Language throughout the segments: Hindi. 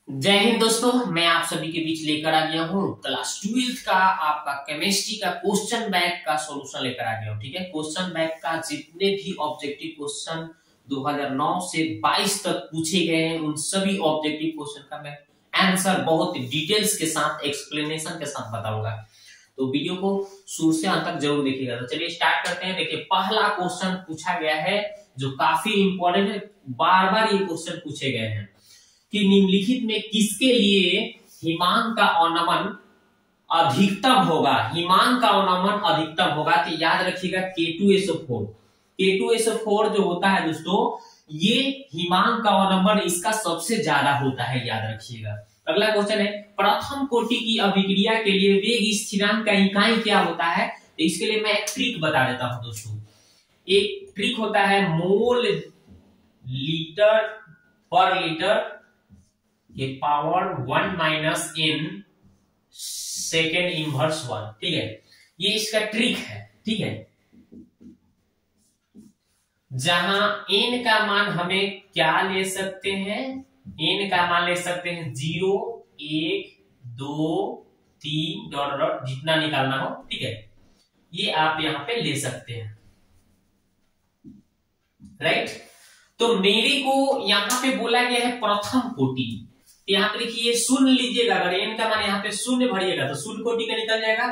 जय हिंद दोस्तों, मैं आप सभी के बीच लेकर आ गया हूँ क्लास 12th का आपका केमिस्ट्री का क्वेश्चन बैंक का सॉल्यूशन लेकर आ गया हूँ। ठीक है, क्वेश्चन बैंक का जितने भी ऑब्जेक्टिव क्वेश्चन 2009 से 22 तक पूछे गए हैं, उन सभी ऑब्जेक्टिव क्वेश्चन का मैं आंसर बहुत डिटेल्स के साथ एक्सप्लेनेशन के साथ बताऊंगा। तो वीडियो को शुरू से अंत तक जरूर देखिएगा। तो चलिए स्टार्ट करते हैं। देखिए, पहला क्वेश्चन पूछा गया है जो काफी इंपॉर्टेंट है, बार बार ये क्वेश्चन पूछे गए हैं कि निम्नलिखित में किसके लिए हिमांक का अवनमन अधिकतम होगा। हिमांक का अवनमन अधिकतम होगा तो याद रखिएगा K2SO4। K2SO4 जो होता है दोस्तों, ये हिमांक का अवनमन इसका सबसे ज्यादा होता है, याद रखिएगा। अगला क्वेश्चन है, प्रथम कोटि की अभिक्रिया के लिए वेग स्थिरांक का इकाई क्या होता है। तो इसके लिए मैं एक ट्रिक बता देता हूं दोस्तों। एक ट्रिक होता है मोल लीटर पर लीटर के power 1 minus n second inverse 1। ठीक है, ये इसका ट्रिक है। ठीक है, जहां n का मान हमें क्या ले सकते हैं, n का मान ले सकते हैं 0, 1, 2, 3 डॉट डॉट जितना निकालना हो। ठीक है, ये आप यहां पे ले सकते हैं, राइट। तो मेरे को यहां पे बोला गया है प्रथम कोटि। यहाँ पे देखिए शून्य लीजिएगा, अगर n का मान यहाँ पे शून्य भरिएगा तो शून्य कोटि का निकल जाएगा,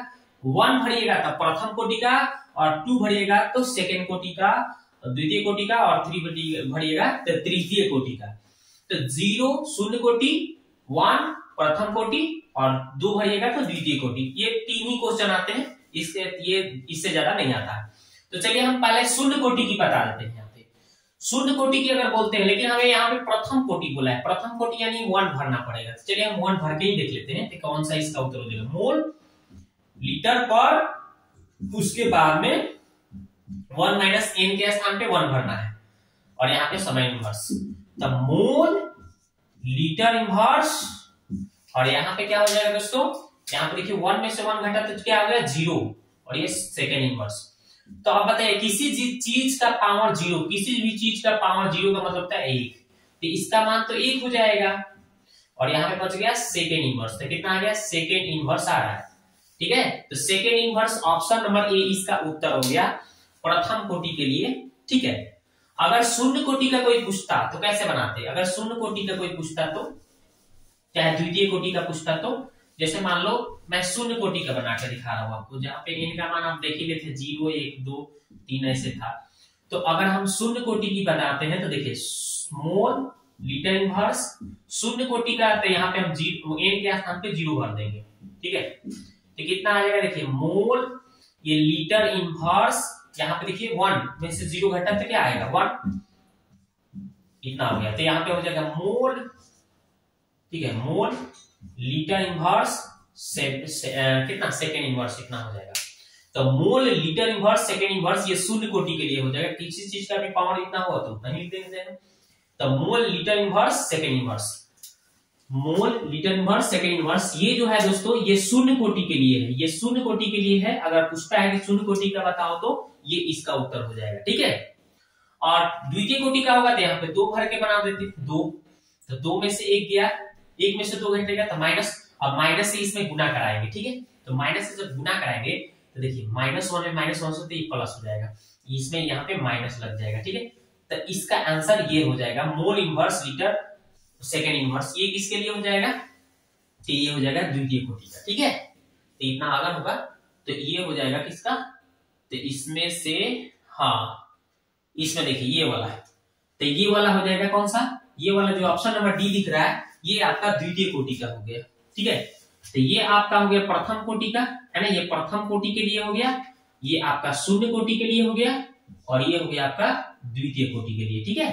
1 भरिएगा तो प्रथम कोटि का, और 2 भरिएगा तो सेकेंड कोटि का, द्वितीय कोटि का, और 3 भरिएगा तो तृतीय कोटि का। तो 0 शून्य कोटि, 1 प्रथम कोटि, और 2 भरिएगा तो द्वितीय कोटि। ये 3 ही क्वेश्चन आते हैं, इससे ज्यादा नहीं आता। तो चलिए हम पहले शून्य कोटि की बता देते हैं। शून्य कोटि की अगर बोलते हैं, लेकिन हमें यहाँ पे प्रथम कोटि बोला है, प्रथम कोटि यानी 1 भरना पड़ेगा। तो चलिए हम 1 भर के ही देख लेते हैं कि कौन सा इसका उत्तर हो जाएगा। मोल लीटर पर, उसके बाद में 1 माइनस n के स्थान पे 1 भरना है, और यहाँ पे समय इनवर्स। तो मोल लीटर इनवर्स, और यहाँ पे क्या हो जाएगा दोस्तों, यहाँ पे देखिए 1 में से 1 घटा तो क्या हो गया 0, और ये सेकेंड इनवर्स। तो आप बताइए, किसी चीज का पावर 0, किसी भी चीज का पावर 0 का मतलब होता है 1, तो इसका मान तो 1 हो जाएगा, और यहाँ पे बच गया सेकेंड इनवर्स। तो कितना आ गया, सेकेंड इनवर्स आ रहा है। ठीक है, तो second inverse option number A इसका उत्तर हो गया प्रथम कोटि के लिए। ठीक है, अगर शून्य कोटि का कोई पूछता तो कैसे बनाते, अगर शून्य कोटि का कोई पूछता तो, चाहे द्वितीय कोटि का पूछता तो, जैसे मान लो मैं शून्य कोटि का बना के दिखा रहा हूं आपको, जहां पे n का मान आप देख ही लेते 0, 1, 2, 3 ऐसे था। तो अगर हम शून्य कोटि की बनाते हैं तो देखिए मोल लीटर इनवर्स शून्य कोटि का, तो यहाँ पे हम n के स्थान पे 0 भर देंगे। ठीक है, तो कितना आ जाएगा, देखिए मोल ये लीटर इनवर्स, यहाँ पे देखिए 1 में से 0 घटा तो क्या आएगा 1, इतना हो गया। तो यहाँ पे हो जाएगा मोल, ठीक है, मोल लीटर इनवर्स कितना सेकेंड इनवर्स, इतना हो जाएगा। तो mole litre inverse second inverse ये शून्य कोटि के लिए हो जाएगा। किसी चीज का भी पावर इतना हुआ तो उतना ही लिख देते हैं। तो mole litre inverse second inverse, mole litre inverse second inverse, ये जो है दोस्तों ये शून्य कोटि के लिए है, ये शून्य कोटि के लिए है। अगर पूछता है कि शून्य कोटि का बताओ तो ये इसका उत्तर हो जाएगा। ठीक है, और द्वितीय कोटि का होगा तो यहाँ पे 2 भर के बना देते 2, तो 2 में से 1 गया, 1 में से 2 घटेगा तो माइनस, अब माइनस से इसमें गुना कराएंगे। ठीक है, तो माइनस से जब गुना कराएंगे तो देखिए -1 में -1 से तो ये प्लस हो जाएगा, इसमें यहाँ पे माइनस लग जाएगा। ठीक है, तो इसका आंसर ये हो जाएगा mole inverse litre second inverse. ये किसके लिए हो जाएगा, तो ये हो जाएगा द्वितीय कोटि का। ठीक है, तो इतना अगर होगा तो ये हो जाएगा किसका, तो इसमें से, हाँ इसमें देखिए ये वाला है, तो ये वाला हो जाएगा कौन सा, ये वाला जो ऑप्शन नंबर डी दिख रहा है, ये आपका द्वितीय कोटि का हो गया। ठीक है, तो ये आपका हो गया प्रथम कोटि का, है ना, ये प्रथम कोटि के लिए हो गया, ये आपका शून्य कोटि के लिए हो गया, और ये हो गया आपका द्वितीय कोटि के लिए। ठीक है,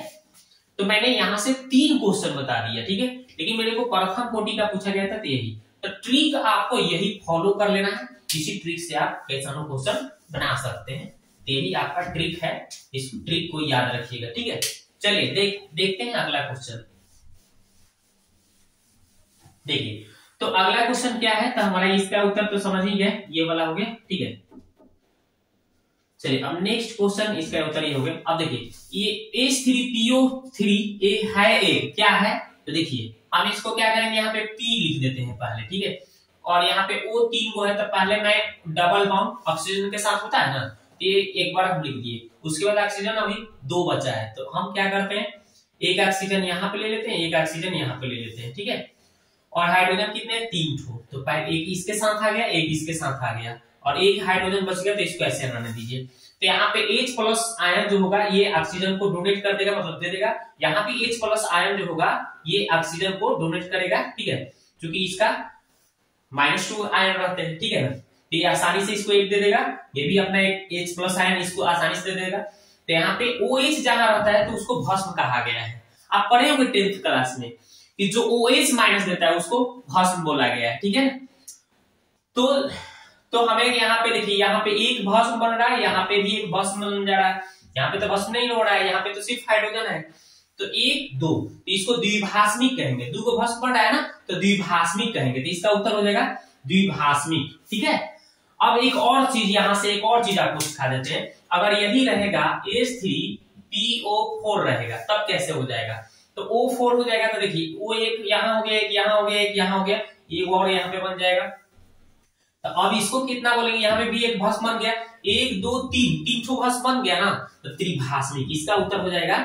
तो मैंने यहां से 3 क्वेश्चन बता दिया। ठीक है, लेकिन मेरे को प्रथम कोटि का पूछा गया था, तो यही तो ट्रिक आपको यही फॉलो कर लेना है। इसी ट्रिक से आप कैसा क्वेश्चन बना सकते हैं, यही आपका ट्रिक है, इस ट्रिक को याद रखिएगा। ठीक है, चलिए देखते हैं अगला क्वेश्चन। देखिए, तो अगला क्वेश्चन क्या है, तो हमारा इसका उत्तर तो समझ ही गए, ये वाला हो गया। ठीक है, चलिए अब नेक्स्ट क्वेश्चन, इसका उत्तर ये हो गया। अब देखिए ये H3PO3 है, क्या है, तो देखिए हम इसको क्या करेंगे, यहाँ पे P लिख देते हैं पहले, ठीक है। और यहाँ पे O3 को है तो पहले मैं डबल बॉन्ड ऑक्सीजन के साथ होता है ना, ये एक बार हम लिख दिए। उसके बाद ऑक्सीजन अभी 2 बचा है, तो हम क्या करते हैं, एक ऑक्सीजन यहाँ पे ले लेते हैं, एक ऑक्सीजन यहाँ पे ले लेते हैं, ठीक है। और हाइड्रोजन कितने, 3 ठो, तो एक इसके साथ आ गया, एक इसके साथ आ गया, और एक हाइड्रोजन बच गया, तो इसको ऐसे रहने दीजिए। तो यहाँ पे H प्लस आयन जो होगा ये ऑक्सीजन को डोनेट कर देगा, मतलब दे देगा। यहाँ पे H प्लस आयन जो होगा ये ऑक्सीजन को डोनेट करेगा, ठीक है, क्योंकि इसका -2 आयन रहते हैं, ठीक है ना। तो ये आसानी से इसको 1 दे देगा, ये भी अपना एक H प्लस आयन इसको आसानी से दे देगा। तो यहाँ पे OH जहां रहता है तो उसको भस्म कहा गया है। आप पढ़े होंगे 10th क्लास में कि जो OH माइनस देता है उसको भस्म बोला गया है, ठीक है। तो हमें यहाँ पे देखिए, यहाँ पे एक भस्म बन रहा है, यहाँ पे भी एक भस्म बन जा रहा है। यहाँ पे तो भस्म नहीं हो रहा है, यहाँ पे तो सिर्फ हाइड्रोजन है। तो 1 2 तो इसको द्विभाषमिक कहेंगे। 2 को भस्म बन रहा है ना, तो द्विभाषमिक कहेंगे। तो इसका उत्तर हो जाएगा द्विभाषमिक, ठीक है। अब एक और चीज, यहाँ से एक और चीज आपको सिखा देते हैं। अगर यही रहेगा H3PO4 रहेगा तब कैसे हो जाएगा, तो O4 हो जाएगा। तो देखिए O एक यहाँ हो गया, एक यहाँ हो गया, एक यहाँ हो गया, एक और यहाँ पे बन जाएगा। तो अब इसको कितना बोलेंगे, यहाँ पे भी एक भस्म बन गया, 1 2 3 3 ठो भस्म बन गया ना, तो त्रिभाषमिक। इसका उत्तर हो जाएगा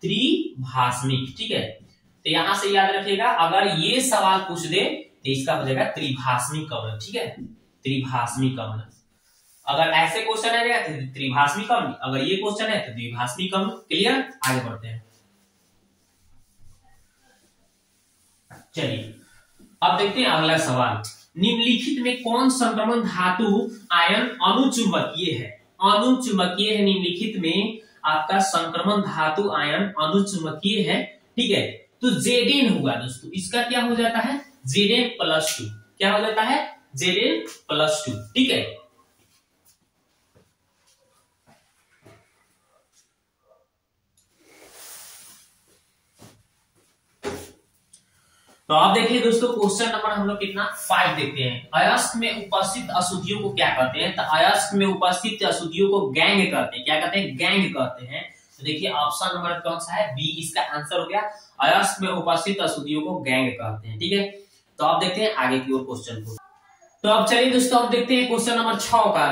त्रिभाषमिक, ठीक है। तो यहां से याद रखिएगा, अगर ये सवाल पूछ दे तो इसका हो जाएगा त्रिभाषमिक अम्ल, ठीक है, त्रिभाषमिक अम्ल। अगर ऐसे क्वेश्चन आएगा तो त्रिभाषमिक अम्ल, अगर ये क्वेश्चन है तो द्विभाषमिक अम्ल। क्लियर, आगे बढ़ते हैं। चलिए अब देखते हैं अगला सवाल। निम्नलिखित में कौन संक्रमण धातु आयन अनुचुंबकीय है, अनुचुंबकीय है। निम्नलिखित में आपका संक्रमण धातु आयन अनुचुंबकीय है, ठीक है। तो Zn होगा दोस्तों, इसका क्या हो जाता है, Zn+2, क्या हो जाता है, Zn+2, ठीक है। तो आप देखिए दोस्तों, क्वेश्चन नंबर हम लोग कितना 5 देखते हैं। अयस्क में उपस्थित अशुद्धियों को क्या कहते हैं, तो अयस्क में उपस्थित अशुद्धियों को गैंग कहते हैं। क्या कहते हैं, गैंग कहते हैं। तो देखिए ऑप्शन नंबर कौन सा है, बी इसका आंसर हो गया। अयस्क में उपस्थित अशुद्धियों को गैंग कहते हैं, ठीक है। तो आप देखते हैं आगे की ओर क्वेश्चन को। तो अब चलिए दोस्तों, अब देखते हैं क्वेश्चन नंबर 6 का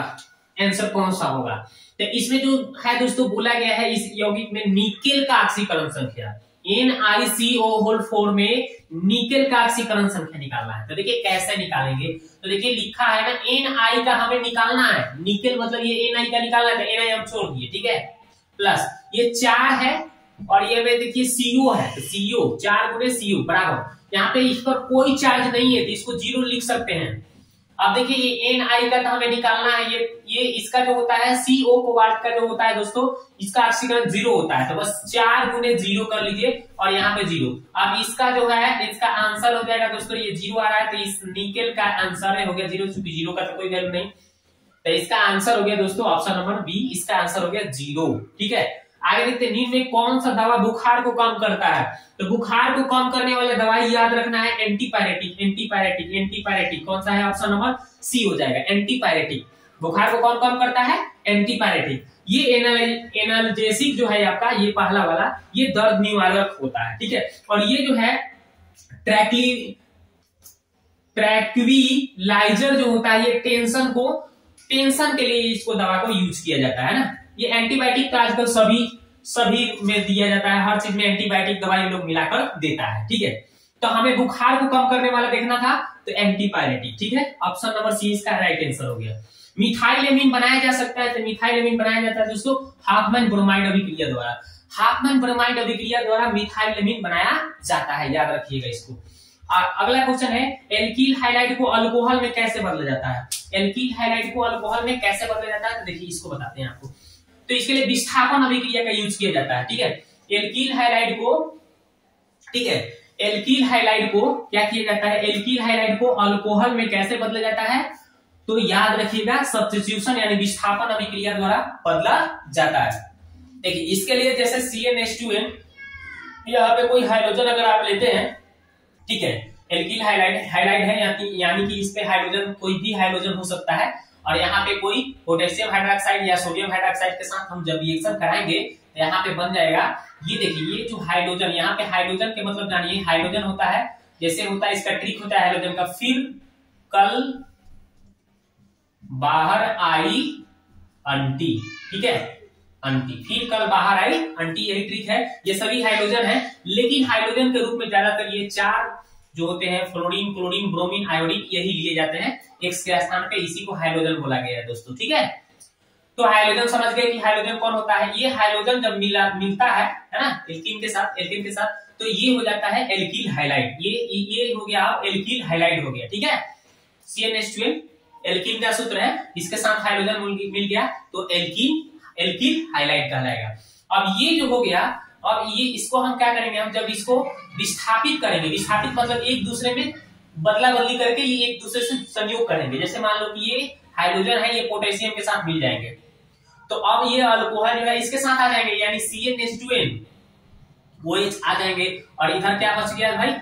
आंसर कौन सा होगा। तो इसमें जो है दोस्तों बोला गया है, इस यौगिक में निकेल का ऑक्सीकरण संख्या NiCO4 में निकेल का ऑक्सीकरण संख्या निकालना है। तो देखिए कैसे निकालेंगे, तो देखिए लिखा है ना Ni का हमें निकालना है, निकेल मतलब ये Ni का निकालना है, तो Ni हम छोड़ दिए, ठीक है। प्लस ये 4 है और ये में देखिए CO है, तो CO 4 गुणे CO बराबर, यहाँ पे इस पर कोई चार्ज नहीं है तो इसको 0 लिख सकते हैं। अब देखिए ये Ni का तो हमें निकालना है, ये इसका जो होता है CO कोबाल्ट का जो होता है दोस्तों, इसका ऑक्सीकरण 0 होता है, तो बस 4 गुणे 0 कर लीजिए और यहाँ पे 0। अब इसका जो है, इसका आंसर हो जाएगा दोस्तों, ये 0 आ रहा है तो इस निकेल का आंसर हो गया 0, क्योंकि 0 का तो कोई वैल्यू नहीं, तो इसका आंसर हो गया दोस्तों ऑप्शन नंबर बी, इसका आंसर हो गया 0, ठीक है। आगे देखते हैं, निम्न में कौन सा दवा बुखार को कम करता है, तो बुखार को कम करने वाले दवाई याद रखना है एंटीपायरेटिक, एंटीपायरेटिक, एंटीपायरेटिक। कौन सा है, ऑप्शन नंबर सी हो जाएगा, एंटीपायरेटिक। बुखार को कौन कम करता है, एंटीपायरेटिक। ये एनाल्जेसिक जो है आपका, ये पहला वाला, ये दर्द निवारक होता है, ठीक है। और ये जो है ट्रैक्विलाइजर जो होता है, ये टेंशन के लिए इसको दवा को यूज किया जाता है ना। ये एंटीबायोटिक का आजकल सभी में दिया जाता है, हर चीज में एंटीबायोटिक दवाई लोग मिलाकर देता है, ठीक है। तो हमें बुखार को कम करने वाला देखना था, तो एंटीपायरेटिक, ठीक है। ऑप्शन नंबर सी इसका राइट आंसर हो गया। मिथाइलेमिन बनाया जा सकता है, तो मिथाइलेमिन बनाया जाता है दोस्तों हाफमैन ब्रोमाइड अभिक्रिया द्वारा। हाफमैन ब्रोमाइड अभिक्रिया द्वारा मिथाइलेमिन बनाया जाता है, याद रखिएगा इसको। अगला क्वेश्चन है, एल्कील हाइलाइड को अल्कोहल में कैसे बदला जाता है, एल्कील हाइलाइड को अल्कोहल में कैसे बदला जाता है, तो देखिए इसको बताते हैं आपको। तो इसके लिए विस्थापन अभिक्रिया का यूज किया जाता है, ठीक है। एल्कील हाइलाइड को, ठीक है, एल्कील हाइलाइड को क्या किया जाता है, एल्कील हाइलाइड को अल्कोहल में कैसे बदला जाता है, तो याद रखिएगा सब्स्टिट्यूशन यानी विस्थापन अभिक्रिया द्वारा बदला जाता है। देखिए इसके लिए जैसे CnH2n, यहाँ पे कोई हाइड्रोजन अगर आप लेते हैं, ठीक है, एल्कील हाइलाइड है यानी कि इस पे हाइड्रोजन, कोई भी हाइड्रोजन हो सकता है, और यहाँ पे कोई पोटेशियम हाइड्रोक्साइड या सोडियम हाइड्रोक्साइड के साथ हम जब रिएक्शन कराएंगे तो यहाँ पे बन जाएगा, ये देखिए ये जो हाइड्रोजन, यहाँ पे हाइड्रोजन के मतलब जानिए, हाइड्रोजन होता है जैसे होता है, इसका ट्रिक होता है हाइड्रोजन का, फिर कल बाहर आई आंटी, ठीक है, आंटी, फिर कल बाहर आई आंटी, यही ट्रिक है। ये सभी हाइड्रोजन है, लेकिन हाइड्रोजन के रूप में ज्यादातर ये 4 जो होते हैं, फ्लोरीन, क्लोरीन, ब्रोमीन, आयोडीन, यही लिए जाते हैं एक्स के स्थान पे, इसी को हाइड्रोजन बोला गया है दोस्तों, ठीक है। तो हाइड्रोजन समझ गए कि हाइड्रोजन कौन होता है। ये हाइड्रोजन जब मिलता है ना एल्कीन के साथ, तो ये हो जाता है एल्किल हाइलाइड। ये हो गया एल्किल हाइलाइड हो गया, ठीक है। CnH2n एल्कीन का सूत्र है, इसके साथ हाइड्रोजन मिल गया तो एल्किल हाइलाइड कहलाएगा। अब ये जो हो गया, अब ये इसको हम क्या करेंगे, हम जब इसको विस्थापित करेंगे, विस्थापित मतलब एक दूसरे में बदला बदली करके ये एक दूसरे से संयोग करेंगे। जैसे मान लो कि ये हाइड्रोजन है, ये पोटेशियम के साथ मिल जाएंगे, तो अब ये अल्कोहल जो है इसके साथ आ जाएंगे, यानी CnH2n OH आ जाएंगे, और इधर क्या बच गया भाई,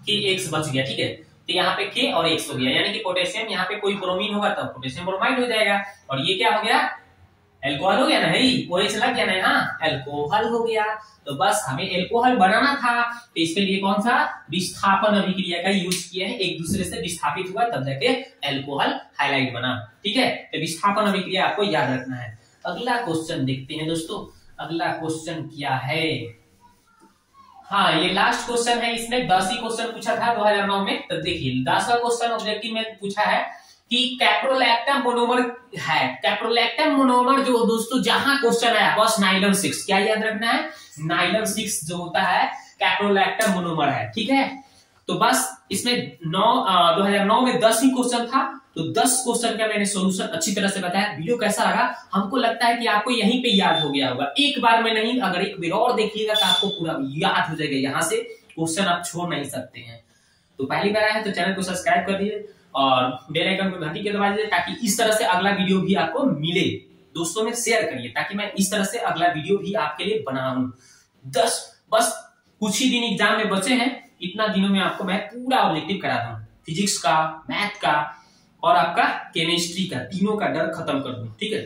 KX बच गया, ठीक है। तो यहाँ पे K और X हो गया, यानी कि पोटेशियम, यहाँ पे कोई ब्रोमीन होगा तो पोटेशियम ब्रोमाइड हो जाएगा, और ये क्या हो गया, एल्कोहल हो गया ना, OH लग गया ना, हाँ एल्कोहल हो गया। तो बस हमें एल्कोहल बनाना था, तो इसके लिए कौन सा विस्थापन अभिक्रिया का यूज किया है, एक दूसरे से विस्थापित हुआ तब जाके एल्कोहल हाइलाइट बना, ठीक है। तो विस्थापन अभिक्रिया आपको याद रखना है। अगला क्वेश्चन देखते हैं दोस्तों, अगला क्वेश्चन क्या है। हाँ, ये लास्ट क्वेश्चन है, इसने 10 ही क्वेश्चन पूछा था 2009 में। तो देखिए 10वां क्वेश्चन ऑब्जेक्टिव में पूछा है कि कैप्रोलैक्टम मोनोमर है, कैप्रोलैक्टम मोनोमर जो दोस्तों जहां क्वेश्चन आया बस नाइलम 6, क्या याद रखना है, नाइलम 6 जो होता है कैप्रोलैक्टम मोनोमर है, ठीक है। तो बस इसमें 2009 में 10 ही क्वेश्चन था, तो 10 क्वेश्चन का मैंने सोल्यूशन अच्छी तरह से बताया। वीडियो कैसा लगा, हमको लगता है कि आपको यहीं पे याद हो गया होगा, एक बार में नहीं, अगर एक बार और देखिएगा तो आपको पूरा याद हो जाएगा, यहाँ से क्वेश्चन आप छोड़ नहीं सकते हैं। तो पहली बार आया है तो चैनल को सब्सक्राइब कर दीजिए और बेल आइकन को घंटी के दबा दीजिए, ताकि इस तरह से अगला वीडियो भी आपको मिले। दोस्तों में शेयर करिए ताकि मैं इस तरह से अगला वीडियो भी आपके लिए बनाऊं। बस कुछ ही दिन एग्जाम में बचे हैं, इतना दिनों में आपको मैं पूरा ऑब्जेक्टिव करा दूं, फिजिक्स का, मैथ का और आपका केमिस्ट्री का, तीनों का डर खत्म कर दूं, ठीक है।